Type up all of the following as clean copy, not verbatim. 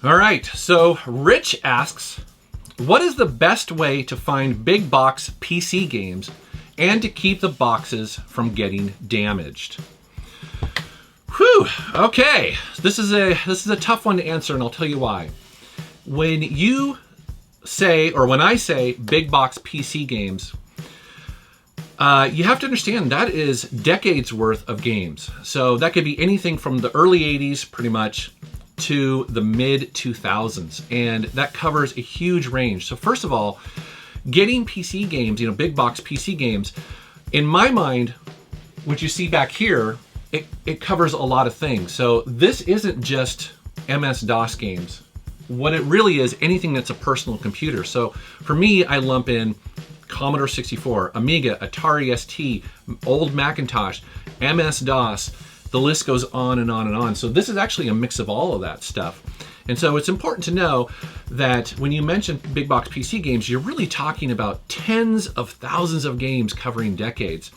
All right, so Rich asks, what is the best way to find big box PC games and to keep the boxes from getting damaged? Whew, okay. This is a tough one to answer, and I'll tell you why. When you say, or when I say big box PC games, you have to understand that is decades worth of games. So that could be anything from the early 80s, pretty much, to the mid 2000s. And that covers a huge range. So first of all, getting PC games, big box PC games, in my mind, what you see back here, it covers a lot of things. So this isn't just MS-DOS games. What it really is, anything that's a personal computer. So for me, I lump in Commodore 64, Amiga, Atari ST, old Macintosh, MS-DOS, the list goes on and on and on. So this is actually a mix of all of that stuff. And so it's important to know that when you mention big box PC games, you're really talking about tens of thousands of games covering decades.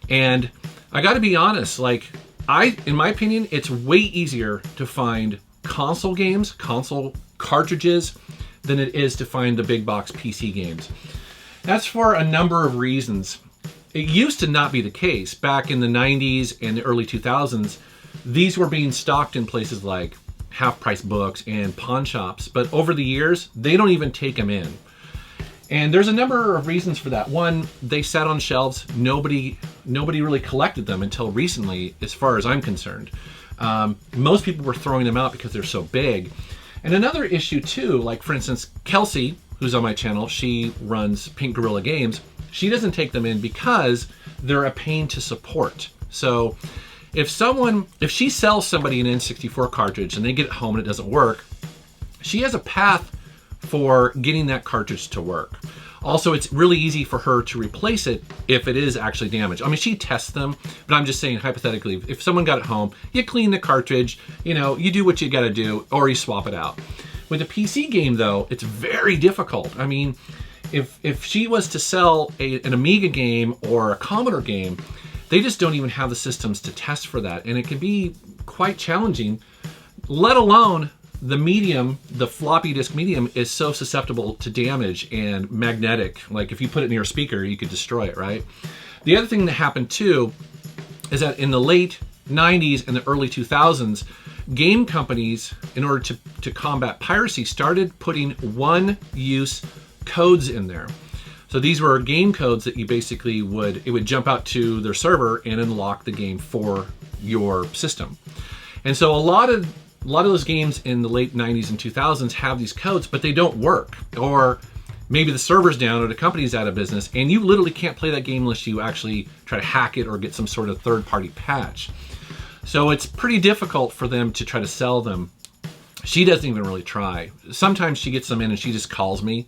And I got to be honest, in my opinion, it's way easier to find console games, console cartridges, than it is to find the big box PC games. That's for a number of reasons. It used to not be the case. Back in the 90s and the early 2000s, these were being stocked in places like half-price books and pawn shops, but over the years, they don't even take them in. And there's a number of reasons for that. One, they sat on shelves. Nobody really collected them until recently, as far as I'm concerned. Most people were throwing them out because they're so big. And another issue too, like for instance, Kelsey, who's on my channel, she runs Pink Gorilla Games. She doesn't take them in because they're a pain to support. So if she sells somebody an N64 cartridge and they get it home and it doesn't work, she has a path for getting that cartridge to work. Also, it's really easy for her to replace it if it is actually damaged. I mean, she tests them, but I'm just saying hypothetically, if someone got it home, you clean the cartridge, you do what you gotta do, or you swap it out. With a PC game though, it's very difficult. I mean, if she was to sell an Amiga game or a Commodore game, they just don't even have the systems to test for that. And it can be quite challenging, let alone the medium, the floppy disk medium is so susceptible to damage and magnetic. Like if you put it near a speaker, you could destroy it, right? The other thing that happened too is that in the late 90s and the early 2000s, game companies, in order to combat piracy, started putting one-use codes in there. So these were game codes that you basically it would jump out to their server and unlock the game for your system. And so a lot of those games in the late 90s and 2000s have these codes, but they don't work. Or maybe the server's down or the company's out of business and you literally can't play that game unless you actually try to hack it or get some sort of third-party patch. So it's pretty difficult for them to try to sell them. She doesn't even really try. Sometimes she gets them in and she just calls me.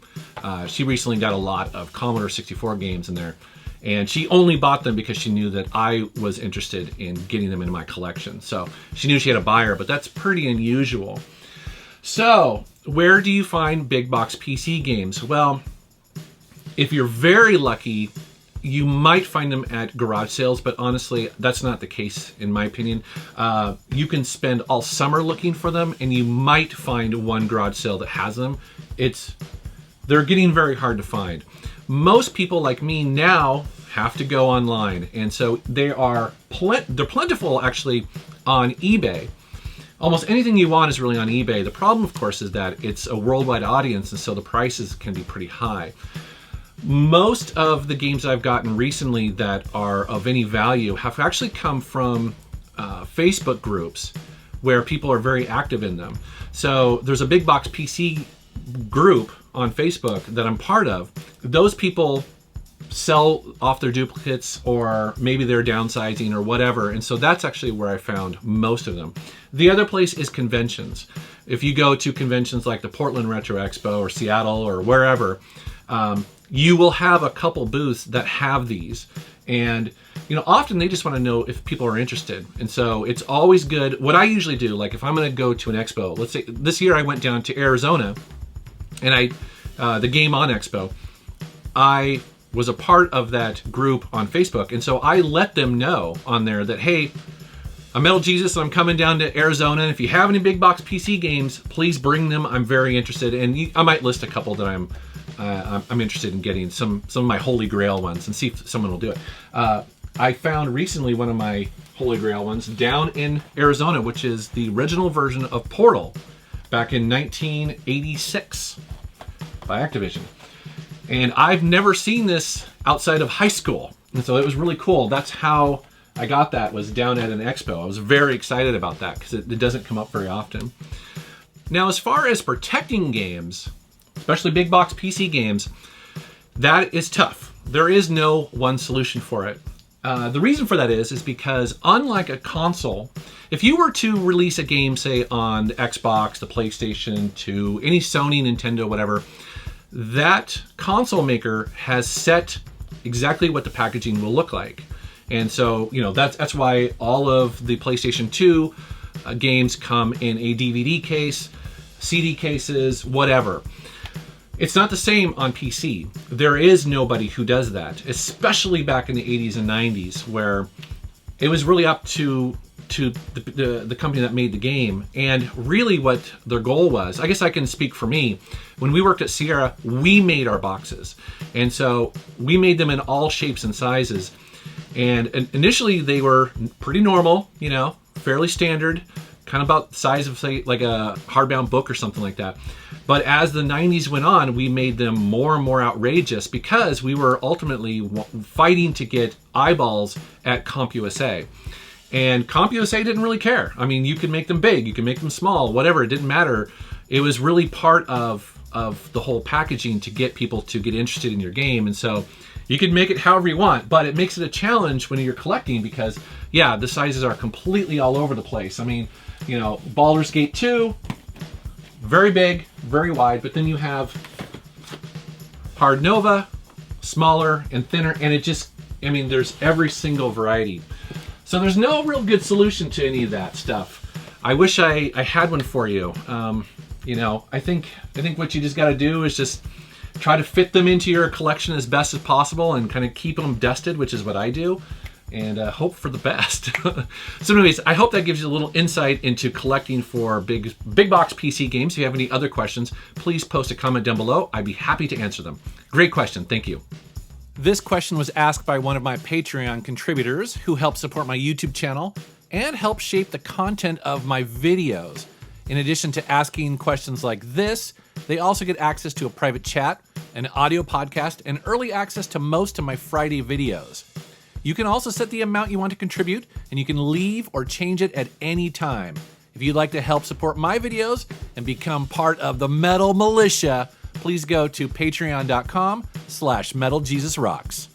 She recently got a lot of Commodore 64 games in there. And she only bought them because she knew that I was interested in getting them into my collection. So she knew she had a buyer, but that's pretty unusual. So where do you find big box PC games? Well, if you're very lucky, you might find them at garage sales, but honestly, that's not the case in my opinion. You can spend all summer looking for them and you might find one garage sale that has them. They're getting very hard to find. Most people like me now have to go online, and so they're plentiful actually on eBay. Almost anything you want is really on eBay. The problem, of course, is that it's a worldwide audience, and so the prices can be pretty high. Most of the games I've gotten recently that are of any value have actually come from Facebook groups where people are very active in them. So there's a big box PC group on Facebook that I'm part of. Those people sell off their duplicates, or maybe they're downsizing or whatever, and so that's actually where I found most of them. The other place is conventions. If you go to conventions like the Portland Retro Expo or Seattle or wherever, you will have a couple booths that have these, and often they just want to know if people are interested. And so it's always good. What I usually do, like if I'm going to go to an expo, let's say this year I went down to Arizona, and the Game On Expo, I was a part of that group on Facebook, and so I let them know on there that, hey, I'm Metal Jesus, and I'm coming down to Arizona. And if you have any big box PC games, please bring them. I'm very interested, and I might list a couple that I'm interested in getting, some of my holy grail ones, and see if someone will do it. I found recently one of my holy grail ones down in Arizona, which is the original version of Portal back in 1986 by Activision. And I've never seen this outside of high school, and so it was really cool. That's how I got that, was down at an expo. I was very excited about that because it doesn't come up very often. Now, as far as protecting games, especially big box PC games, that is tough. There is no one solution for it. The reason for that is because unlike a console, if you were to release a game, say on the Xbox, the PlayStation, to any Sony, Nintendo, whatever, that console maker has set exactly what the packaging will look like. And so, that's why all of the PlayStation 2 games come in a DVD case, CD cases, whatever. It's not the same on PC. There is nobody who does that, especially back in the 80s and 90s, where it was really up to the company that made the game, and really what their goal was. I guess I can speak for me. When we worked at Sierra, we made our boxes, and so we made them in all shapes and sizes. And initially they were pretty normal, fairly standard, kind of about the size of, say, like a hardbound book or something like that. But as the 90s went on, we made them more and more outrageous because we were ultimately fighting to get eyeballs at CompUSA. And CompUSA didn't really care. I mean, you could make them big, you could make them small, whatever, it didn't matter. It was really part of the whole packaging to get people to get interested in your game. And so you can make it however you want, but it makes it a challenge when you're collecting because, yeah, the sizes are completely all over the place. I mean, Baldur's Gate 2, very big, very wide, but then you have Hard Nova, smaller and thinner, and there's every single variety. So there's no real good solution to any of that stuff. I wish I had one for you. I think what you just got to do is just try to fit them into your collection as best as possible and kind of keep them dusted, which is what I do, and hope for the best. So anyways, I hope that gives you a little insight into collecting for big box PC games. If you have any other questions, please post a comment down below. I'd be happy to answer them. Great question. Thank you. This question was asked by one of my Patreon contributors who helps support my YouTube channel and help shape the content of my videos. In addition to asking questions like this, they also get access to a private chat, an audio podcast, and early access to most of my Friday videos. You can also set the amount you want to contribute, and you can leave or change it at any time. If you'd like to help support my videos and become part of the Metal Militia, please go to patreon.com/MetalJesusRocks.